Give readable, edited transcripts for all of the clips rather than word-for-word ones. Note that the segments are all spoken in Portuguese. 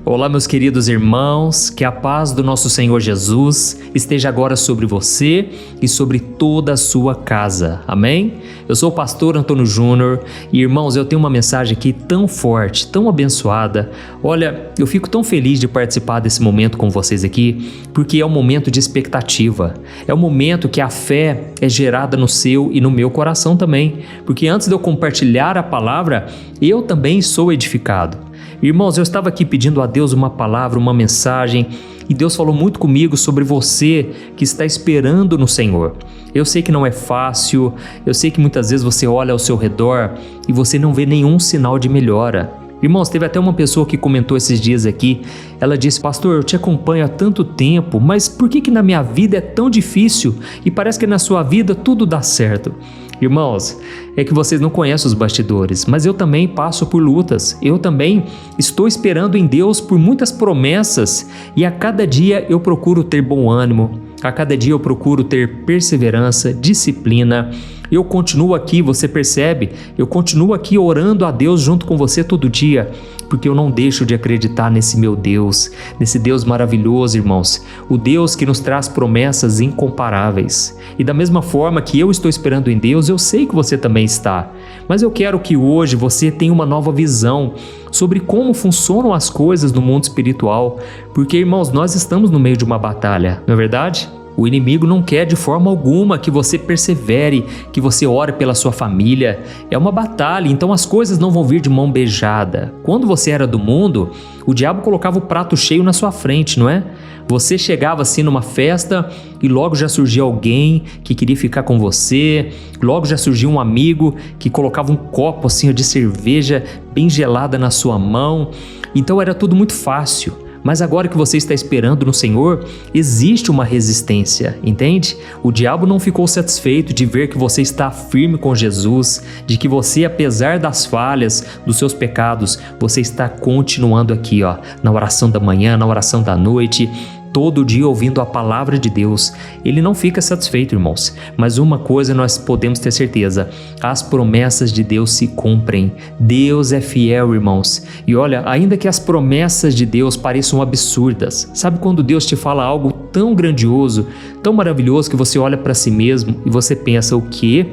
Olá, meus queridos irmãos, que a paz do nosso Senhor Jesus esteja agora sobre você e sobre toda a sua casa. Amém? Eu sou o pastor Antônio Júnior e, irmãos, eu tenho uma mensagem aqui tão forte, tão abençoada. Olha, eu fico tão feliz de participar desse momento com vocês aqui, porque é um momento de expectativa. É um momento que a fé é gerada no seu e no meu coração também, porque antes de eu compartilhar a palavra, eu também sou edificado. Irmãos, eu estava aqui pedindo a Deus uma palavra, uma mensagem, e Deus falou muito comigo sobre você que está esperando no Senhor. Eu sei que não é fácil, eu sei que muitas vezes você olha ao seu redor e você não vê nenhum sinal de melhora. Irmãos, teve até uma pessoa que comentou esses dias aqui, ela disse: pastor, eu te acompanho há tanto tempo, mas por que na minha vida é tão difícil e parece que na sua vida tudo dá certo? Irmãos, é que vocês não conhecem os bastidores, mas eu também passo por lutas, eu também estou esperando em Deus por muitas promessas e a cada dia eu procuro ter bom ânimo, a cada dia eu procuro ter perseverança, disciplina. Eu continuo aqui, você percebe? Eu continuo aqui orando a Deus junto com você todo dia, porque eu não deixo de acreditar nesse meu Deus, nesse Deus maravilhoso, irmãos. O Deus que nos traz promessas incomparáveis. E da mesma forma que eu estou esperando em Deus, eu sei que você também está. Mas eu quero que hoje você tenha uma nova visão sobre como funcionam as coisas no mundo espiritual, porque, irmãos, nós estamos no meio de uma batalha, não é verdade? O inimigo não quer de forma alguma que você persevere, que você ore pela sua família. É uma batalha, então as coisas não vão vir de mão beijada. Quando você era do mundo, o diabo colocava o prato cheio na sua frente, não é? Você chegava assim numa festa e logo já surgia alguém que queria ficar com você, logo já surgia um amigo que colocava um copo assim de cerveja bem gelada na sua mão. Então era tudo muito fácil. Mas agora que você está esperando no Senhor, existe uma resistência, entende? O diabo não ficou satisfeito de ver que você está firme com Jesus, de que você, apesar das falhas, dos seus pecados, você está continuando aqui, na oração da manhã, na oração da noite, todo dia ouvindo a palavra de Deus. Ele não fica satisfeito, irmãos, mas uma coisa nós podemos ter certeza: as promessas de Deus se cumprem. Deus é fiel, irmãos. E olha, ainda que as promessas de Deus pareçam absurdas, sabe quando Deus te fala algo tão grandioso, tão maravilhoso, que você olha para si mesmo e você pensa: o quê?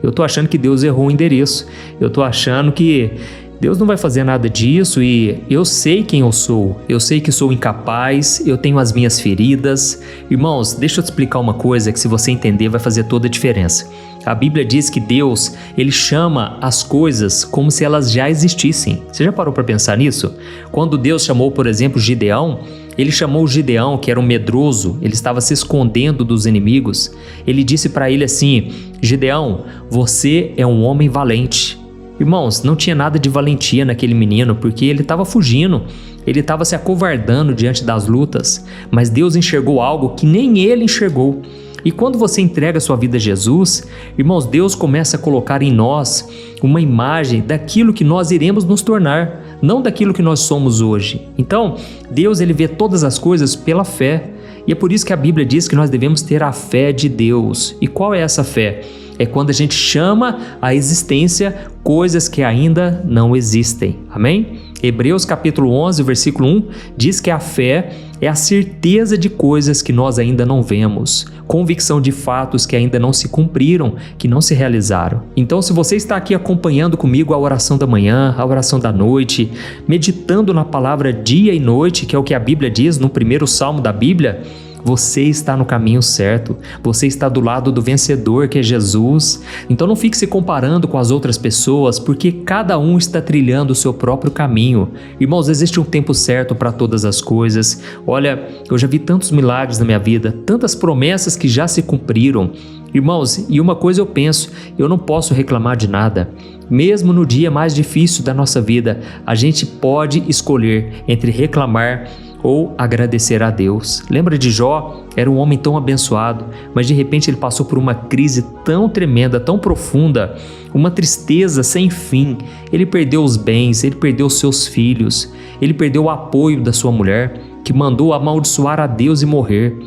Eu tô achando que Deus errou o endereço, eu tô achando que Deus não vai fazer nada disso e eu sei quem eu sou que sou incapaz, eu tenho as minhas feridas. Irmãos, deixa eu te explicar uma coisa que, se você entender, vai fazer toda a diferença. A Bíblia diz que Deus, Ele chama as coisas como se elas já existissem. Você já parou para pensar nisso? Quando Deus chamou, por exemplo, Gideão, Ele chamou o Gideão, que era um medroso, ele estava se escondendo dos inimigos. Ele disse para ele assim: Gideão, você é um homem valente. Irmãos, não tinha nada de valentia naquele menino, porque ele estava fugindo, ele estava se acovardando diante das lutas, mas Deus enxergou algo que nem ele enxergou. E quando você entrega sua vida a Jesus, irmãos, Deus começa a colocar em nós uma imagem daquilo que nós iremos nos tornar, não daquilo que nós somos hoje. Então, Deus, Ele vê todas as coisas pela fé, e é por isso que a Bíblia diz que nós devemos ter a fé de Deus. E qual é essa fé? É quando a gente chama à existência coisas que ainda não existem. Amém? Hebreus capítulo 11, versículo 1 diz que a fé é a certeza de coisas que nós ainda não vemos, convicção de fatos que ainda não se cumpriram, que não se realizaram. Então, se você está aqui acompanhando comigo a oração da manhã, a oração da noite, meditando na palavra dia e noite, que é o que a Bíblia diz no primeiro salmo da Bíblia, você está no caminho certo, você está do lado do vencedor, que é Jesus. Então não fique se comparando com as outras pessoas, porque cada um está trilhando o seu próprio caminho. Irmãos, existe um tempo certo para todas as coisas. Olha, eu já vi tantos milagres na minha vida, tantas promessas que já se cumpriram. Irmãos, e uma coisa eu penso: eu não posso reclamar de nada. Mesmo no dia mais difícil da nossa vida, a gente pode escolher entre reclamar ou agradecer a Deus. Lembra de Jó? Era um homem tão abençoado, mas de repente ele passou por uma crise tão tremenda, tão profunda, uma tristeza sem fim. Ele perdeu os bens, ele perdeu seus filhos, ele perdeu o apoio da sua mulher, que mandou amaldiçoar a Deus e morrer.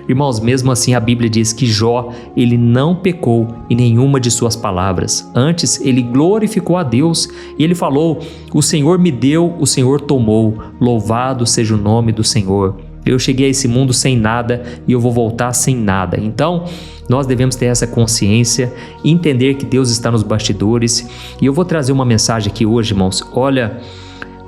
Irmãos, mesmo assim a Bíblia diz que Jó, ele não pecou em nenhuma de suas palavras. Antes, ele glorificou a Deus e ele falou: o Senhor me deu, o Senhor tomou, louvado seja o nome do Senhor. Eu cheguei a esse mundo sem nada e eu vou voltar sem nada. Então, nós devemos ter essa consciência, entender que Deus está nos bastidores. E eu vou trazer uma mensagem aqui hoje, irmãos. Olha,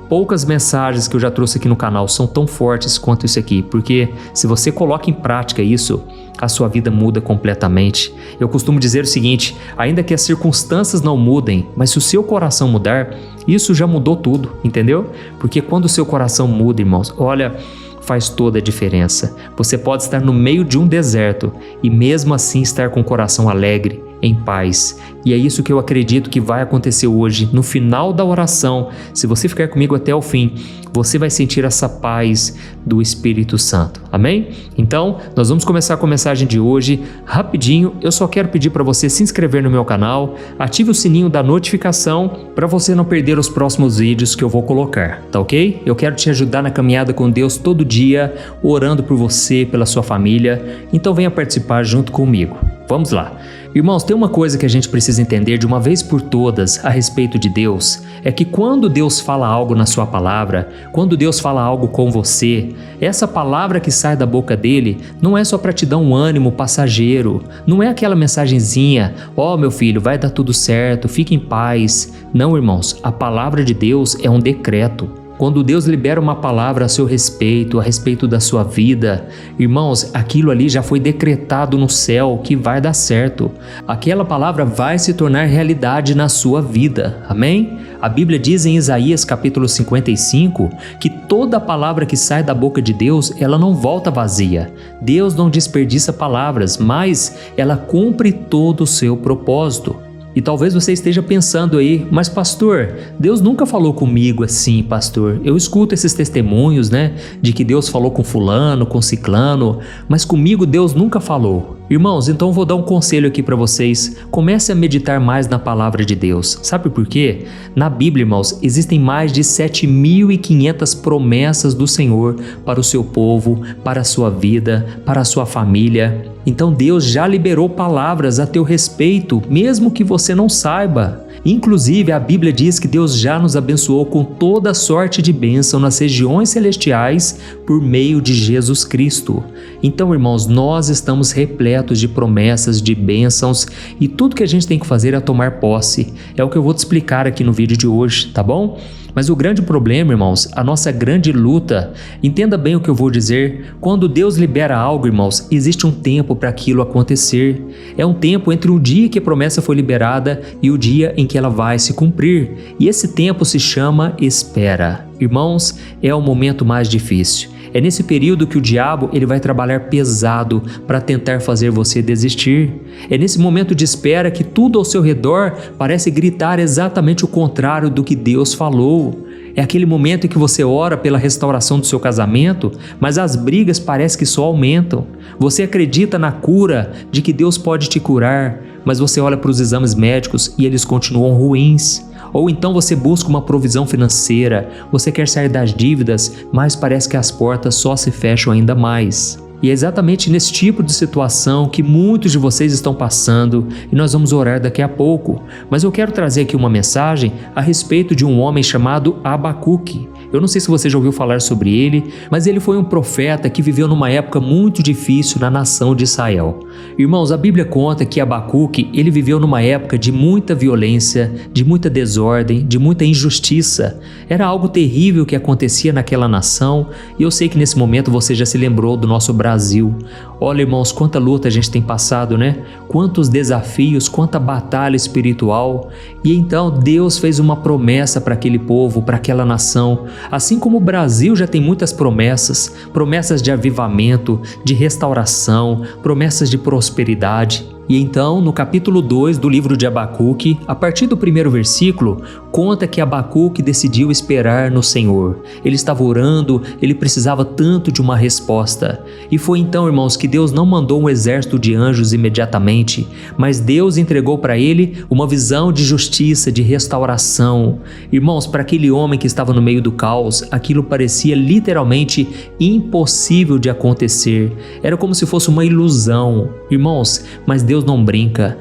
poucas mensagens que eu já trouxe aqui no canal são tão fortes quanto isso aqui, porque se você coloca em prática isso, a sua vida muda completamente. Eu costumo dizer o seguinte: ainda que as circunstâncias não mudem, mas se o seu coração mudar, isso já mudou tudo, entendeu? Porque quando o seu coração muda, irmãos, olha, faz toda a diferença. Você pode estar no meio de um deserto e mesmo assim estar com o coração alegre, em paz. E é isso que eu acredito que vai acontecer hoje. No final da oração, se você ficar comigo até o fim, você vai sentir essa paz do Espírito Santo. Amém? Então, nós vamos começar com a mensagem de hoje. Rapidinho, eu só quero pedir para você se inscrever no meu canal, ative o sininho da notificação para você não perder os próximos vídeos que eu vou colocar, tá ok? Eu quero te ajudar na caminhada com Deus todo dia, orando por você, pela sua família. Então venha participar junto comigo. Vamos lá. Irmãos, tem uma coisa que a gente precisa entender de uma vez por todas a respeito de Deus, é que quando Deus fala algo na sua palavra, quando Deus fala algo com você, essa palavra que sai da boca dele não é só para te dar um ânimo passageiro, não é aquela mensagenzinha: ó, meu filho, vai dar tudo certo, fique em paz. Não, irmãos, a palavra de Deus é um decreto. Quando Deus libera uma palavra a seu respeito, a respeito da sua vida, irmãos, aquilo ali já foi decretado no céu que vai dar certo. Aquela palavra vai se tornar realidade na sua vida. Amém? A Bíblia diz em Isaías capítulo 55 que toda palavra que sai da boca de Deus, ela não volta vazia. Deus não desperdiça palavras, mas ela cumpre todo o seu propósito. E talvez você esteja pensando aí: mas pastor, Deus nunca falou comigo assim, pastor. Eu escuto esses testemunhos, né, de que Deus falou com fulano, com ciclano, mas comigo Deus nunca falou. Irmãos, então eu vou dar um conselho aqui para vocês. Comece a meditar mais na palavra de Deus. Sabe por quê? Na Bíblia, irmãos, existem mais de 7.500 promessas do Senhor para o seu povo, para a sua vida, para a sua família. Então Deus já liberou palavras a teu respeito, mesmo que você não saiba. Inclusive, a Bíblia diz que Deus já nos abençoou com toda sorte de bênção nas regiões celestiais por meio de Jesus Cristo. Então, irmãos, nós estamos repletos de promessas, de bênçãos, e tudo que a gente tem que fazer é tomar posse. É o que eu vou te explicar aqui no vídeo de hoje, tá bom? Mas o grande problema, irmãos, a nossa grande luta, entenda bem o que eu vou dizer: quando Deus libera algo, irmãos, existe um tempo para aquilo acontecer. É um tempo entre o dia que a promessa foi liberada e o dia em que ela vai se cumprir. E esse tempo se chama espera. Irmãos, é o momento mais difícil. É nesse período que o diabo ele vai trabalhar pesado para tentar fazer você desistir. É nesse momento de espera que tudo ao seu redor parece gritar exatamente o contrário do que Deus falou. É aquele momento em que você ora pela restauração do seu casamento, mas as brigas parecem que só aumentam. Você acredita na cura, de que Deus pode te curar, mas você olha para os exames médicos e eles continuam ruins. Ou então você busca uma provisão financeira, você quer sair das dívidas, mas parece que as portas só se fecham ainda mais. E é exatamente nesse tipo de situação que muitos de vocês estão passando, e nós vamos orar daqui a pouco. Mas eu quero trazer aqui uma mensagem a respeito de um homem chamado Abacuque. Eu não sei se você já ouviu falar sobre ele, mas ele foi um profeta que viveu numa época muito difícil na nação de Israel. Irmãos, a Bíblia conta que Abacuque, ele viveu numa época de muita violência, de muita desordem, de muita injustiça. Era algo terrível que acontecia naquela nação, e eu sei que nesse momento você já se lembrou do nosso Brasil. Olha, irmãos, quanta luta a gente tem passado, né? Quantos desafios, quanta batalha espiritual. E então Deus fez uma promessa para aquele povo, para aquela nação. Assim como o Brasil já tem muitas promessas de avivamento, de restauração, promessas de prosperidade. E então, no capítulo 2 do livro de Abacuque, a partir do primeiro versículo, conta que Abacuque decidiu esperar no Senhor. Ele estava orando, ele precisava tanto de uma resposta. E foi então, irmãos, que Deus não mandou um exército de anjos imediatamente, mas Deus entregou para ele uma visão de justiça, de restauração. Irmãos, para aquele homem que estava no meio do caos, aquilo parecia literalmente impossível de acontecer. Era como se fosse uma ilusão. Irmãos, mas Deus não brinca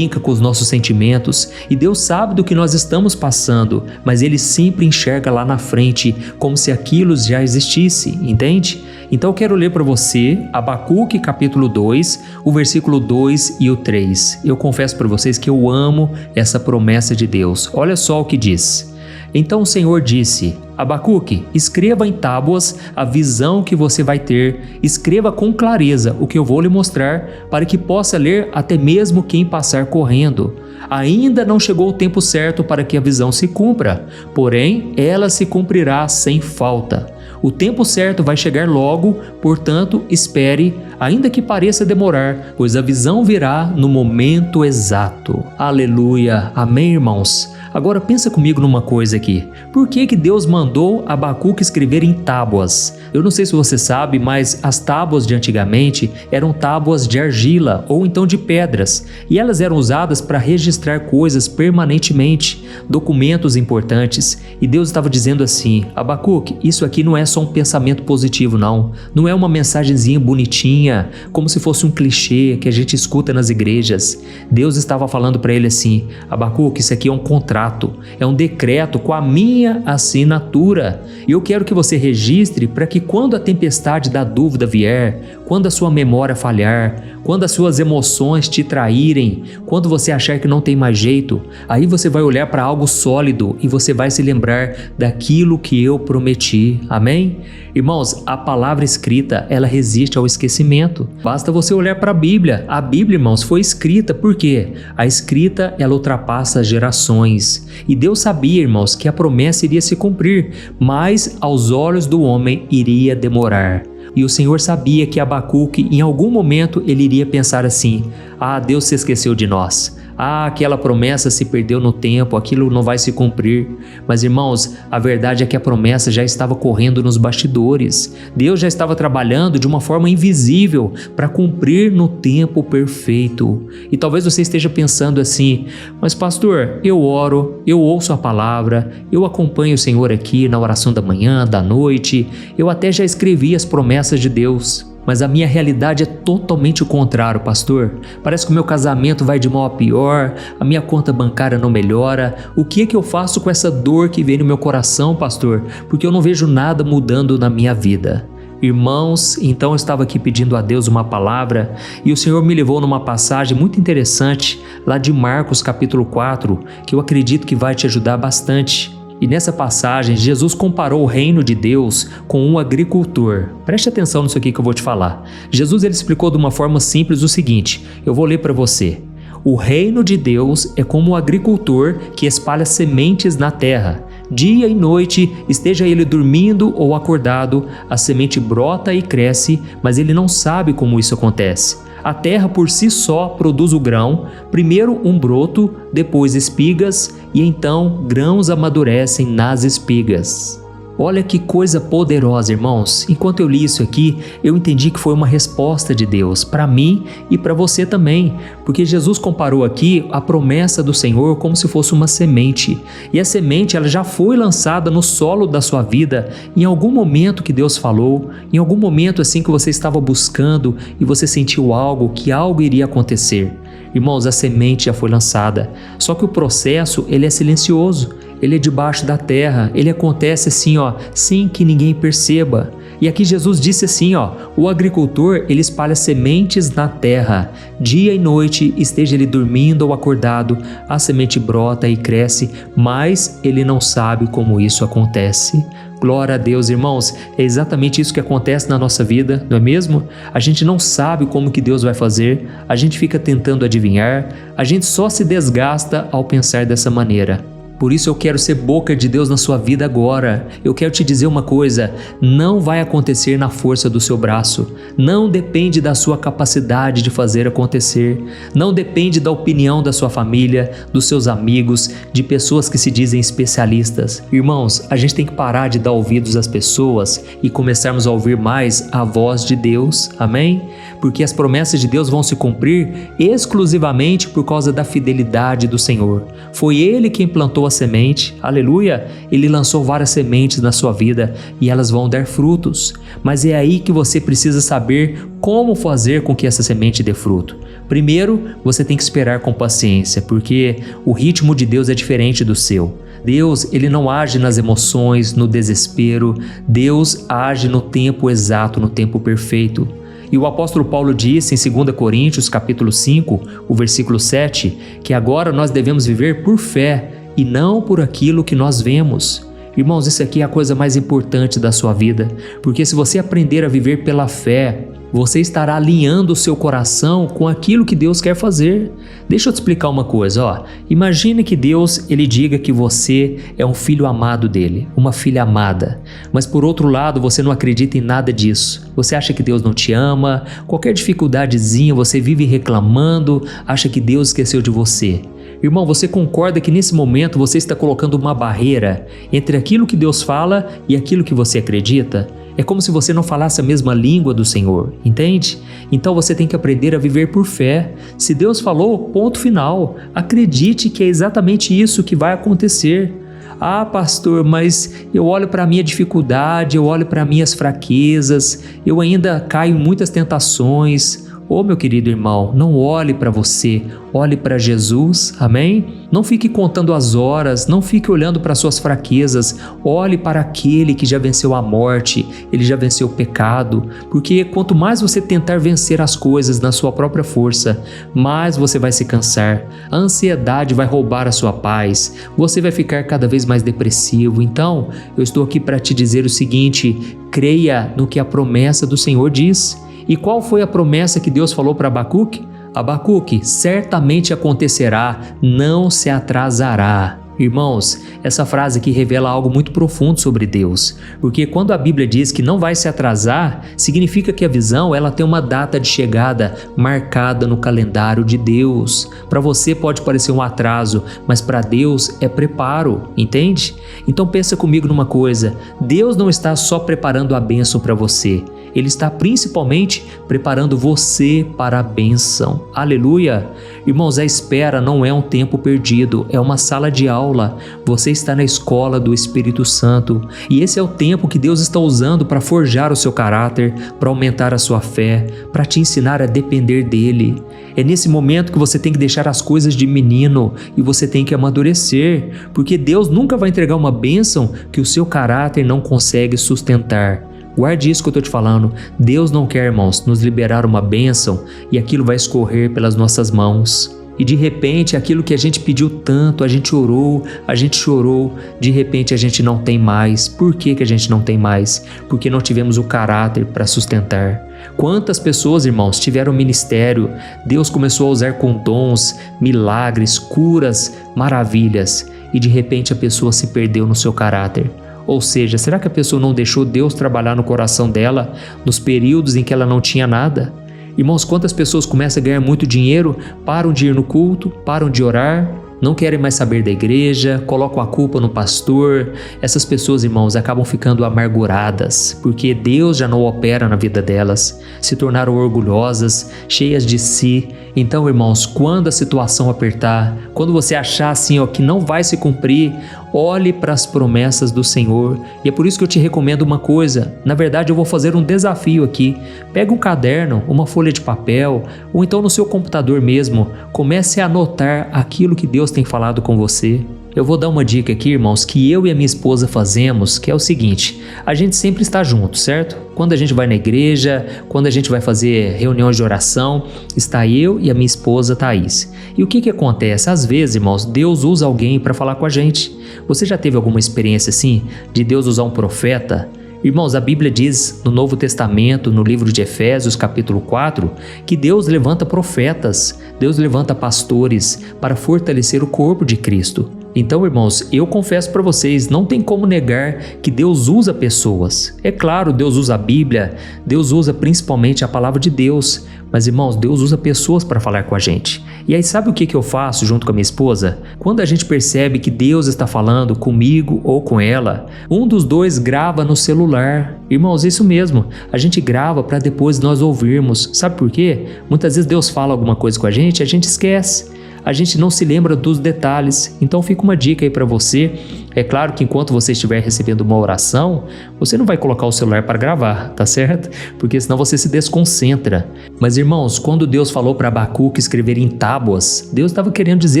com os nossos sentimentos, e Deus sabe do que nós estamos passando, mas Ele sempre enxerga lá na frente, como se aquilo já existisse, entende? Então eu quero ler para você Abacuque capítulo 2, o versículo 2 e o 3. Eu confesso para vocês que eu amo essa promessa de Deus. Olha só o que diz. Então o Senhor disse: Abacuque, escreva em tábuas a visão que você vai ter, escreva com clareza o que eu vou lhe mostrar, para que possa ler até mesmo quem passar correndo. Ainda não chegou o tempo certo para que a visão se cumpra, porém ela se cumprirá sem falta. O tempo certo vai chegar logo, portanto espere, ainda que pareça demorar, pois a visão virá no momento exato. Aleluia, amém, irmãos? Agora pensa comigo numa coisa aqui. Por que Deus mandou Abacuque escrever em tábuas? Eu não sei se você sabe, mas as tábuas de antigamente eram tábuas de argila ou então de pedras, e elas eram usadas para registrar coisas permanentemente, documentos importantes. E Deus estava dizendo assim: Abacuque, isso aqui não é só um pensamento positivo, não é uma mensagenzinha bonitinha, como se fosse um clichê que a gente escuta nas igrejas. Deus estava falando para ele assim: Abacuque, isso aqui é um contrato, é um decreto com a minha assinatura. E eu quero que você registre para que quando a tempestade da dúvida vier, quando a sua memória falhar, quando as suas emoções te traírem, quando você achar que não tem mais jeito, aí você vai olhar para algo sólido e você vai se lembrar daquilo que eu prometi. Amém? Irmãos, a palavra escrita, ela resiste ao esquecimento. Basta você olhar para a Bíblia. A Bíblia, irmãos, foi escrita. Por quê? A escrita, ela ultrapassa gerações. E Deus sabia, irmãos, que a promessa iria se cumprir, mas aos olhos do homem iria demorar. E o Senhor sabia que Abacuque, em algum momento, ele iria pensar assim: ah, Deus se esqueceu de nós. Ah, aquela promessa se perdeu no tempo, aquilo não vai se cumprir. Mas, irmãos, a verdade é que a promessa já estava correndo nos bastidores. Deus já estava trabalhando de uma forma invisível para cumprir no tempo perfeito. E talvez você esteja pensando assim: mas pastor, eu oro, eu ouço a palavra, eu acompanho o Senhor aqui na oração da manhã, da noite, eu até já escrevi as promessas de Deus. Mas a minha realidade é totalmente o contrário, pastor. Parece que o meu casamento vai de mal a pior, a minha conta bancária não melhora. O que é que eu faço com essa dor que vem no meu coração, pastor? Porque eu não vejo nada mudando na minha vida. Irmãos, então eu estava aqui pedindo a Deus uma palavra e o Senhor me levou numa passagem muito interessante lá de Marcos capítulo 4, que eu acredito que vai te ajudar bastante. E nessa passagem, Jesus comparou o reino de Deus com um agricultor. Preste atenção nisso aqui que eu vou te falar. Jesus ele explicou de uma forma simples o seguinte, eu vou ler para você. O reino de Deus é como um agricultor que espalha sementes na terra. Dia e noite, esteja ele dormindo ou acordado, a semente brota e cresce, mas ele não sabe como isso acontece. A terra por si só produz o grão, primeiro um broto, depois espigas, e então grãos amadurecem nas espigas. Olha que coisa poderosa, irmãos. Enquanto eu li isso aqui, eu entendi que foi uma resposta de Deus para mim e para você também, porque Jesus comparou aqui a promessa do Senhor como se fosse uma semente. E a semente ela já foi lançada no solo da sua vida em algum momento que Deus falou, em algum momento assim que você estava buscando e você sentiu algo, que algo iria acontecer. Irmãos, a semente já foi lançada, só que o processo ele é silencioso. Ele é debaixo da terra, ele acontece assim, sem que ninguém perceba. E aqui Jesus disse assim, o agricultor, ele espalha sementes na terra. Dia e noite, esteja ele dormindo ou acordado, a semente brota e cresce, mas ele não sabe como isso acontece. Glória a Deus, irmãos, é exatamente isso que acontece na nossa vida, não é mesmo? A gente não sabe como que Deus vai fazer, a gente fica tentando adivinhar, a gente só se desgasta ao pensar dessa maneira. Por isso eu quero ser boca de Deus na sua vida agora. Eu quero te dizer uma coisa, não vai acontecer na força do seu braço. Não depende da sua capacidade de fazer acontecer. Não depende da opinião da sua família, dos seus amigos, de pessoas que se dizem especialistas. Irmãos, a gente tem que parar de dar ouvidos às pessoas e começarmos a ouvir mais a voz de Deus. Amém? Porque as promessas de Deus vão se cumprir exclusivamente por causa da fidelidade do Senhor. Foi Ele quem plantou a semente, aleluia, Ele lançou várias sementes na sua vida e elas vão dar frutos, mas é aí que você precisa saber como fazer com que essa semente dê fruto. Primeiro, você tem que esperar com paciência, porque o ritmo de Deus é diferente do seu. Deus, Ele não age nas emoções, no desespero, Deus age no tempo exato, no tempo perfeito. E o apóstolo Paulo disse em 2 Coríntios capítulo 5, o versículo 7, que agora nós devemos viver por fé e não por aquilo que nós vemos. Irmãos, isso aqui é a coisa mais importante da sua vida, porque se você aprender a viver pela fé, você estará alinhando o seu coração com aquilo que Deus quer fazer. Deixa eu te explicar uma coisa, Imagine que Deus, Ele diga que você é um filho amado dele, uma filha amada. Mas por outro lado, você não acredita em nada disso. Você acha que Deus não te ama, qualquer dificuldadezinha você vive reclamando, acha que Deus esqueceu de você. Irmão, você concorda que nesse momento você está colocando uma barreira entre aquilo que Deus fala e aquilo que você acredita? É como se você não falasse a mesma língua do Senhor, entende? Então você tem que aprender a viver por fé. Se Deus falou, ponto final. Acredite que é exatamente isso que vai acontecer. Ah, pastor, mas eu olho para a minha dificuldade, eu olho para minhas fraquezas, eu ainda caio em muitas tentações. Ô meu querido irmão, não olhe para você, olhe para Jesus, amém? Não fique contando as horas, não fique olhando para suas fraquezas, olhe para aquele que já venceu a morte, ele já venceu o pecado, porque quanto mais você tentar vencer as coisas na sua própria força, mais você vai se cansar, a ansiedade vai roubar a sua paz, você vai ficar cada vez mais depressivo. Então, eu estou aqui para te dizer o seguinte, creia no que a promessa do Senhor diz. E qual foi a promessa que Deus falou para Abacuque? Abacuque, certamente acontecerá, não se atrasará. Irmãos, essa frase aqui revela algo muito profundo sobre Deus, porque quando a Bíblia diz que não vai se atrasar, significa que a visão ela tem uma data de chegada marcada no calendário de Deus. Para você pode parecer um atraso, mas para Deus é preparo, entende? Então pensa comigo numa coisa, Deus não está só preparando a bênção para você, Ele está principalmente preparando você para a bênção. Aleluia! Irmãos, a espera não é um tempo perdido, é uma sala de aula. Você está na escola do Espírito Santo e esse é o tempo que Deus está usando para forjar o seu caráter, para aumentar a sua fé, para te ensinar a depender dEle. É nesse momento que você tem que deixar as coisas de menino e você tem que amadurecer, porque Deus nunca vai entregar uma bênção que o seu caráter não consegue sustentar. Guarde isso que eu estou te falando. Deus não quer, irmãos, nos liberar uma bênção e aquilo vai escorrer pelas nossas mãos. E de repente, aquilo que a gente pediu tanto, a gente orou, a gente chorou, de repente a gente não tem mais. Por que a gente não tem mais? Porque não tivemos o caráter para sustentar. Quantas pessoas, irmãos, tiveram ministério, Deus começou a usar com dons, milagres, curas, maravilhas, e de repente a pessoa se perdeu no seu caráter. Ou seja, será que a pessoa não deixou Deus trabalhar no coração dela nos períodos em que ela não tinha nada? Irmãos, quantas pessoas começam a ganhar muito dinheiro, param de ir no culto, param de orar, não querem mais saber da igreja, colocam a culpa no pastor. Essas pessoas, irmãos, acabam ficando amarguradas, porque Deus já não opera na vida delas, se tornaram orgulhosas, cheias de si. Então, irmãos, quando a situação apertar, quando você achar assim, que não vai se cumprir, olhe para as promessas do Senhor. E é por isso que eu te recomendo uma coisa. Na verdade, eu vou fazer um desafio aqui. Pega um caderno, uma folha de papel, ou então no seu computador mesmo, comece a anotar aquilo que Deus tem falado com você. Eu vou dar uma dica aqui, irmãos, que eu e a minha esposa fazemos, que é o seguinte: a gente sempre está junto, certo? Quando a gente vai na igreja, quando a gente vai fazer reuniões de oração, está eu e a minha esposa Thaís. E o que acontece? Às vezes, irmãos, Deus usa alguém para falar com a gente. Você já teve alguma experiência assim, de Deus usar um profeta? Irmãos, a Bíblia diz no Novo Testamento, no livro de Efésios, capítulo 4, que Deus levanta profetas, Deus levanta pastores para fortalecer o corpo de Cristo. Então, irmãos, eu confesso para vocês, não tem como negar que Deus usa pessoas. É claro, Deus usa a Bíblia, Deus usa principalmente a palavra de Deus, mas, irmãos, Deus usa pessoas para falar com a gente. E aí, sabe o que eu faço junto com a minha esposa? Quando a gente percebe que Deus está falando comigo ou com ela, um dos dois grava no celular. Irmãos, isso mesmo, a gente grava para depois nós ouvirmos. Sabe por quê? Muitas vezes Deus fala alguma coisa com a gente esquece. A gente não se lembra dos detalhes. Então fica uma dica aí para você. É claro que enquanto você estiver recebendo uma oração, você não vai colocar o celular para gravar, tá certo? Porque senão você se desconcentra. Mas, irmãos, quando Deus falou para Abacuque escrever em tábuas, Deus estava querendo dizer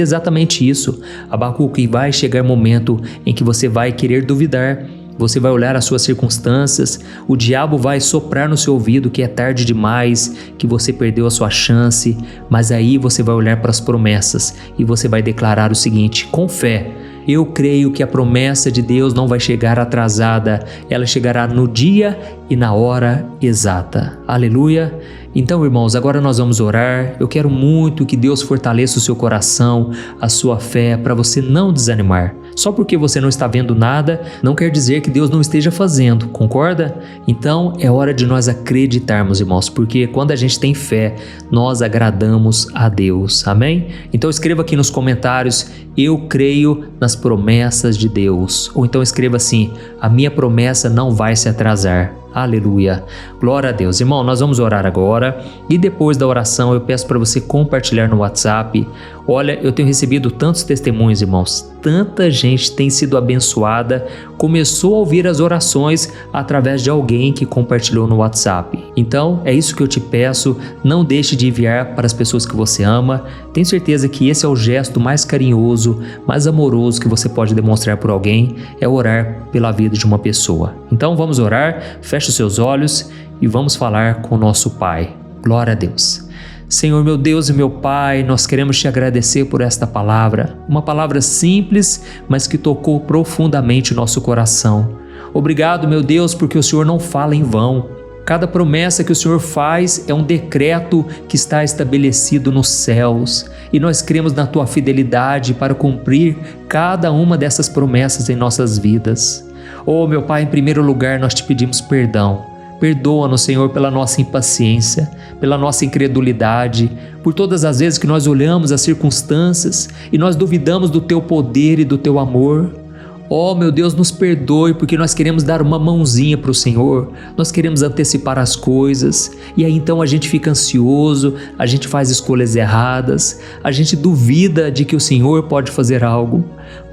exatamente isso. Abacuque, vai chegar momento em que você vai querer duvidar. Você vai olhar as suas circunstâncias, o diabo vai soprar no seu ouvido que é tarde demais, que você perdeu a sua chance, mas aí você vai olhar para as promessas e você vai declarar o seguinte, com fé: eu creio que a promessa de Deus não vai chegar atrasada, ela chegará no dia e na hora exata. Aleluia! Então, irmãos, agora nós vamos orar. Eu quero muito que Deus fortaleça o seu coração, a sua fé, para você não desanimar. Só porque você não está vendo nada, não quer dizer que Deus não esteja fazendo, concorda? Então, é hora de nós acreditarmos, irmãos, porque quando a gente tem fé, nós agradamos a Deus, amém? Então escreva aqui nos comentários, eu creio nas promessas de Deus. Ou então escreva assim, a minha promessa não vai se atrasar. Aleluia, glória a Deus. Irmão, nós vamos orar agora e depois da oração eu peço para você compartilhar no WhatsApp. Olha, eu tenho recebido tantos testemunhos, irmãos, tanta gente tem sido abençoada, começou a ouvir as orações através de alguém que compartilhou no WhatsApp. Então, é isso que eu te peço, não deixe de enviar para as pessoas que você ama. Tenho certeza que esse é o gesto mais carinhoso, mais amoroso que você pode demonstrar por alguém, é orar pela vida de uma pessoa. Então vamos orar, feche os seus olhos e vamos falar com o nosso Pai. Glória a Deus. Senhor, meu Deus e meu Pai, nós queremos te agradecer por esta palavra, uma palavra simples, mas que tocou profundamente o nosso coração. Obrigado, meu Deus, porque o Senhor não fala em vão. Cada promessa que o Senhor faz é um decreto que está estabelecido nos céus, e nós cremos na tua fidelidade para cumprir cada uma dessas promessas em nossas vidas. Oh, meu Pai, em primeiro lugar nós te pedimos perdão. Perdoa-nos, Senhor, pela nossa impaciência, pela nossa incredulidade, por todas as vezes que nós olhamos as circunstâncias e nós duvidamos do Teu poder e do Teu amor. Oh, meu Deus, nos perdoe porque nós queremos dar uma mãozinha para o Senhor, nós queremos antecipar as coisas e aí então a gente fica ansioso, a gente faz escolhas erradas, a gente duvida de que o Senhor pode fazer algo.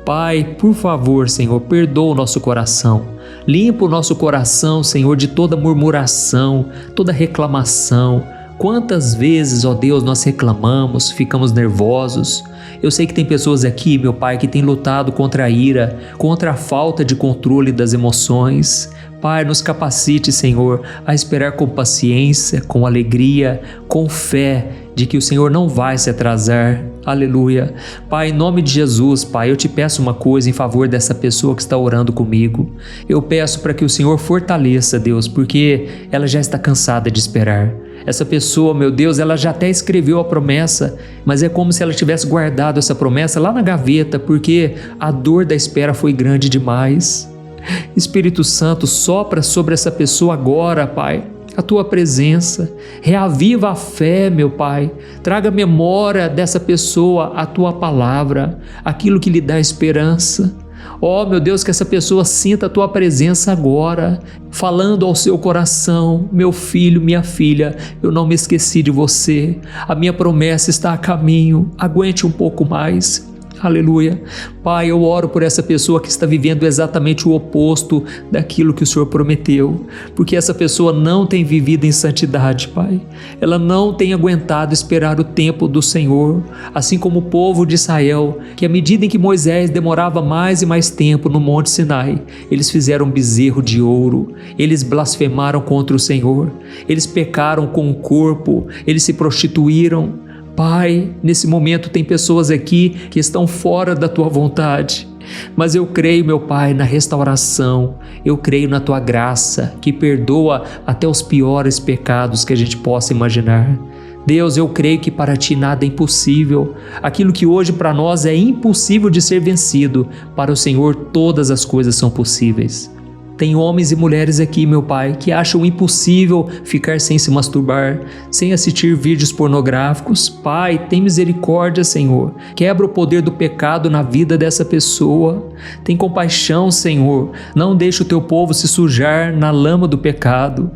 Pai, por favor, Senhor, perdoa o nosso coração. Limpa o nosso coração, Senhor, de toda murmuração, toda reclamação. Quantas vezes, ó Deus, nós reclamamos, ficamos nervosos. Eu sei que tem pessoas aqui, meu Pai, que têm lutado contra a ira, contra a falta de controle das emoções. Pai, nos capacite, Senhor, a esperar com paciência, com alegria, com fé, de que o Senhor não vai se atrasar. Aleluia. Pai, em nome de Jesus, Pai, eu te peço uma coisa em favor dessa pessoa que está orando comigo. Eu peço para que o Senhor fortaleça, Deus, porque ela já está cansada de esperar. Essa pessoa, meu Deus, ela já até escreveu a promessa, mas é como se ela tivesse guardado essa promessa lá na gaveta, porque a dor da espera foi grande demais. Espírito Santo, sopra sobre essa pessoa agora, Pai, a Tua presença, reaviva a fé, meu Pai, traga memória dessa pessoa a Tua palavra, aquilo que lhe dá esperança. Oh, meu Deus, que essa pessoa sinta a Tua presença agora, falando ao seu coração: meu filho, minha filha, eu não me esqueci de você, a minha promessa está a caminho, aguente um pouco mais. Aleluia. Pai, eu oro por essa pessoa que está vivendo exatamente o oposto daquilo que o Senhor prometeu, porque essa pessoa não tem vivido em santidade, Pai. Ela não tem aguentado esperar o tempo do Senhor, assim como o povo de Israel, que à medida em que Moisés demorava mais e mais tempo no Monte Sinai, eles fizeram um bezerro de ouro, eles blasfemaram contra o Senhor, eles pecaram com o corpo, eles se prostituíram. Pai, nesse momento tem pessoas aqui que estão fora da Tua vontade, mas eu creio, meu Pai, na restauração, eu creio na Tua graça, que perdoa até os piores pecados que a gente possa imaginar. Deus, eu creio que para Ti nada é impossível. Aquilo que hoje para nós é impossível de ser vencido, para o Senhor todas as coisas são possíveis. Tem homens e mulheres aqui, meu Pai, que acham impossível ficar sem se masturbar, sem assistir vídeos pornográficos. Pai, tem misericórdia, Senhor. Quebra o poder do pecado na vida dessa pessoa. Tem compaixão, Senhor. Não deixa o Teu povo se sujar na lama do pecado.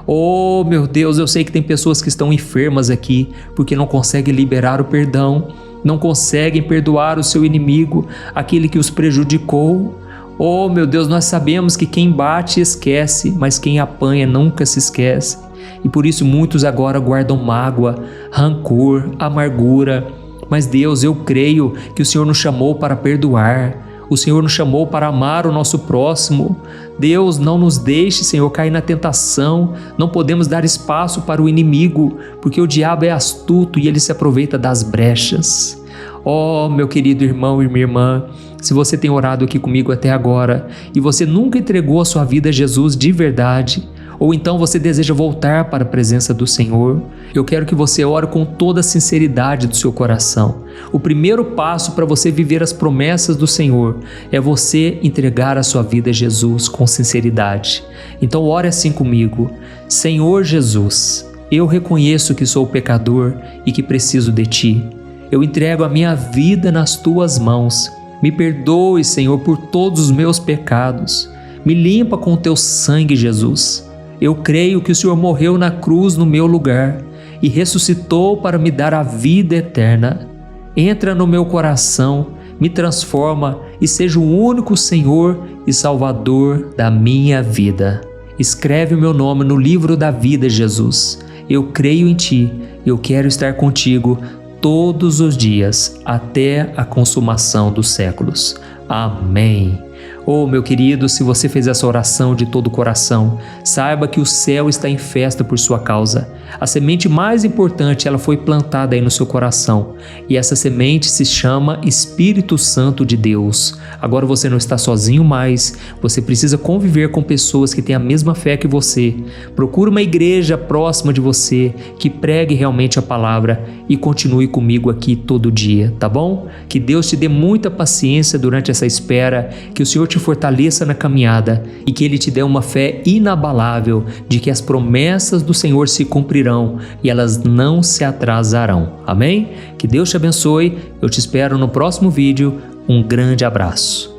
Oh, meu Deus, eu sei que tem pessoas que estão enfermas aqui, porque não conseguem liberar o perdão, não conseguem perdoar o seu inimigo, aquele que os prejudicou. Oh, meu Deus, nós sabemos que quem bate esquece, mas quem apanha nunca se esquece. E por isso muitos agora guardam mágoa, rancor, amargura. Mas Deus, eu creio que o Senhor nos chamou para perdoar. O Senhor nos chamou para amar o nosso próximo. Deus, não nos deixe, Senhor, cair na tentação. Não podemos dar espaço para o inimigo, porque o diabo é astuto e ele se aproveita das brechas. Oh, meu querido irmão e minha irmã, se você tem orado aqui comigo até agora e você nunca entregou a sua vida a Jesus de verdade, ou então você deseja voltar para a presença do Senhor, eu quero que você ore com toda a sinceridade do seu coração. O primeiro passo para você viver as promessas do Senhor é você entregar a sua vida a Jesus com sinceridade. Então ore assim comigo: Senhor Jesus, eu reconheço que sou pecador e que preciso de Ti. Eu entrego a minha vida nas Tuas mãos. Me perdoe, Senhor, por todos os meus pecados. Me limpa com o Teu sangue, Jesus. Eu creio que o Senhor morreu na cruz no meu lugar e ressuscitou para me dar a vida eterna. Entra no meu coração, me transforma e seja o único Senhor e Salvador da minha vida. Escreve o meu nome no livro da vida, Jesus. Eu creio em Ti, eu quero estar contigo todos os dias, até a consumação dos séculos. Amém. Oh, meu querido, se você fez essa oração de todo o coração, saiba que o céu está em festa por sua causa. A semente mais importante, ela foi plantada aí no seu coração. E essa semente se chama Espírito Santo de Deus. Agora você não está sozinho mais, você precisa conviver com pessoas que têm a mesma fé que você. Procure uma igreja próxima de você, que pregue realmente a palavra e continue comigo aqui todo dia, tá bom? Que Deus te dê muita paciência durante essa espera, que o Senhor te fortaleça na caminhada e que Ele te dê uma fé inabalável de que as promessas do Senhor se cumprirão e elas não se atrasarão. Amém? Que Deus te abençoe. Eu te espero no próximo vídeo. Um grande abraço.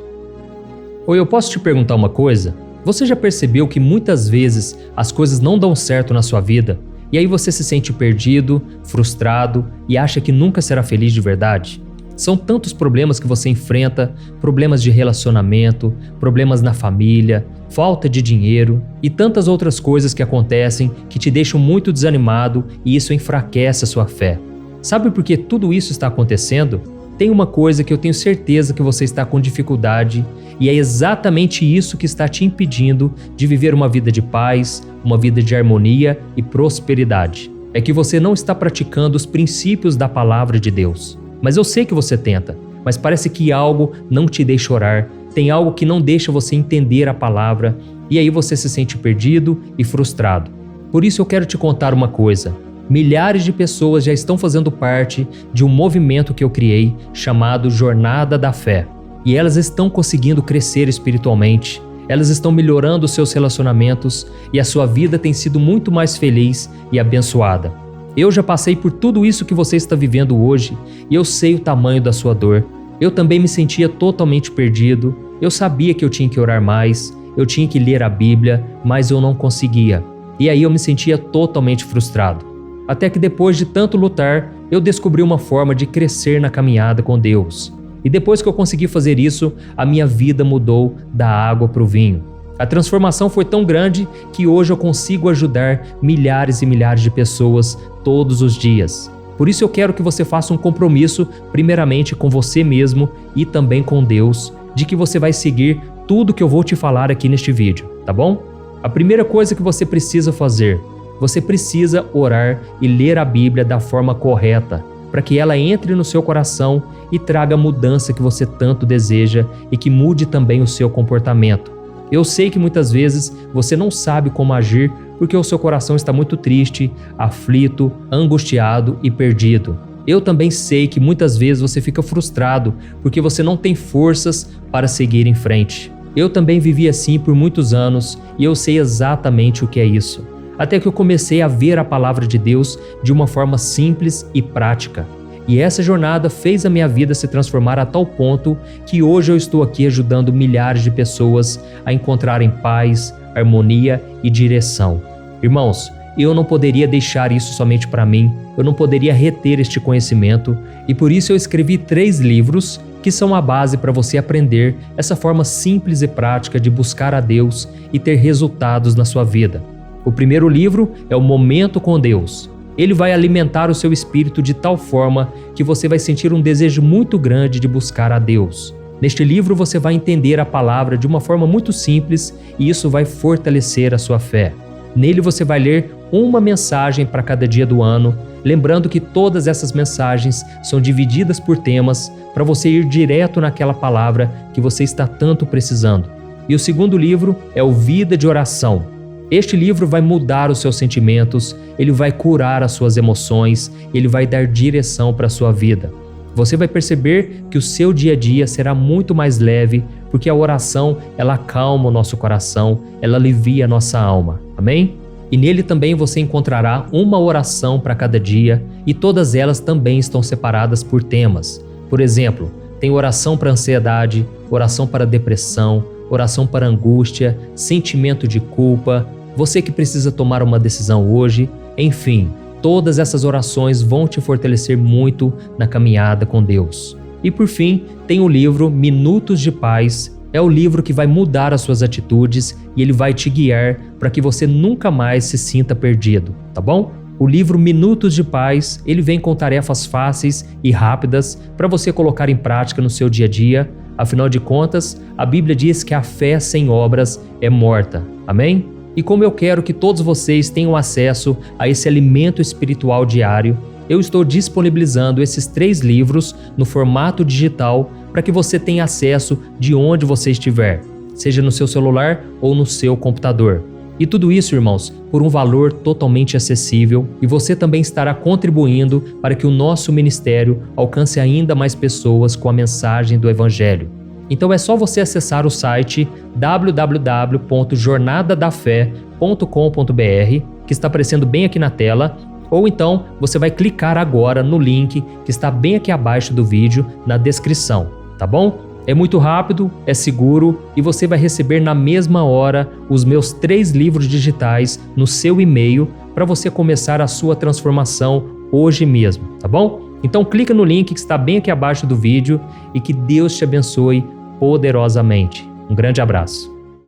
Oi, eu posso te perguntar uma coisa? Você já percebeu que muitas vezes as coisas não dão certo na sua vida e aí você se sente perdido, frustrado e acha que nunca será feliz de verdade? São tantos problemas que você enfrenta, problemas de relacionamento, problemas na família, falta de dinheiro e tantas outras coisas que acontecem que te deixam muito desanimado e isso enfraquece a sua fé. Sabe por que tudo isso está acontecendo? Tem uma coisa que eu tenho certeza que você está com dificuldade e é exatamente isso que está te impedindo de viver uma vida de paz, uma vida de harmonia e prosperidade. É que você não está praticando os princípios da palavra de Deus. Mas eu sei que você tenta, mas parece que algo não te deixa orar, tem algo que não deixa você entender a palavra e aí você se sente perdido e frustrado. Por isso eu quero te contar uma coisa. Milhares de pessoas já estão fazendo parte de um movimento que eu criei chamado Jornada da Fé. E elas estão conseguindo crescer espiritualmente, elas estão melhorando os seus relacionamentos e a sua vida tem sido muito mais feliz e abençoada. Eu já passei por tudo isso que você está vivendo hoje e eu sei o tamanho da sua dor. Eu também me sentia totalmente perdido, eu sabia que eu tinha que orar mais, eu tinha que ler a Bíblia, mas eu não conseguia. E aí eu me sentia totalmente frustrado. Até que depois de tanto lutar, eu descobri uma forma de crescer na caminhada com Deus. E depois que eu consegui fazer isso, a minha vida mudou da água para o vinho. A transformação foi tão grande que hoje eu consigo ajudar milhares e milhares de pessoas todos os dias. Por isso eu quero que você faça um compromisso, primeiramente com você mesmo e também com Deus, de que você vai seguir tudo que eu vou te falar aqui neste vídeo, tá bom? A primeira coisa que você precisa fazer, você precisa orar e ler a Bíblia da forma correta, para que ela entre no seu coração e traga a mudança que você tanto deseja e que mude também o seu comportamento. Eu sei que muitas vezes você não sabe como agir porque o seu coração está muito triste, aflito, angustiado e perdido. Eu também sei que muitas vezes você fica frustrado porque você não tem forças para seguir em frente. Eu também vivi assim por muitos anos e eu sei exatamente o que é isso. Até que eu comecei a ver a palavra de Deus de uma forma simples e prática. E essa jornada fez a minha vida se transformar a tal ponto que hoje eu estou aqui ajudando milhares de pessoas a encontrarem paz, harmonia e direção. Irmãos, eu não poderia deixar isso somente para mim, eu não poderia reter este conhecimento e por isso eu escrevi 3 livros que são a base para você aprender essa forma simples e prática de buscar a Deus e ter resultados na sua vida. O primeiro livro é o Momento com Deus. Ele vai alimentar o seu espírito de tal forma que você vai sentir um desejo muito grande de buscar a Deus. Neste livro você vai entender a palavra de uma forma muito simples e isso vai fortalecer a sua fé. Nele você vai ler uma mensagem para cada dia do ano, lembrando que todas essas mensagens são divididas por temas para você ir direto naquela palavra que você está tanto precisando. E o segundo livro é o Vida de Oração. Este livro vai mudar os seus sentimentos, ele vai curar as suas emoções, ele vai dar direção para a sua vida. Você vai perceber que o seu dia a dia será muito mais leve, porque a oração, ela acalma o nosso coração, ela alivia a nossa alma. Amém? E nele também você encontrará uma oração para cada dia e todas elas também estão separadas por temas. Por exemplo, tem oração para ansiedade, oração para depressão, oração para angústia, sentimento de culpa, você que precisa tomar uma decisão hoje, enfim, todas essas orações vão te fortalecer muito na caminhada com Deus. E por fim, tem o livro Minutos de Paz, é o livro que vai mudar as suas atitudes e ele vai te guiar para que você nunca mais se sinta perdido, tá bom? O livro Minutos de Paz, ele vem com tarefas fáceis e rápidas para você colocar em prática no seu dia a dia. Afinal de contas, a Bíblia diz que a fé sem obras é morta. Amém? E como eu quero que todos vocês tenham acesso a esse alimento espiritual diário, eu estou disponibilizando esses 3 livros no formato digital para que você tenha acesso de onde você estiver, seja no seu celular ou no seu computador. E tudo isso, irmãos, por um valor totalmente acessível e você também estará contribuindo para que o nosso ministério alcance ainda mais pessoas com a mensagem do Evangelho. Então é só você acessar o site www.jornadadafé.com.br, que está aparecendo bem aqui na tela, ou então você vai clicar agora no link que está bem aqui abaixo do vídeo, na descrição, tá bom? É muito rápido, é seguro e você vai receber na mesma hora os meus 3 livros digitais no seu e-mail para você começar a sua transformação hoje mesmo, tá bom? Então clica no link que está bem aqui abaixo do vídeo e que Deus te abençoe poderosamente. Um grande abraço.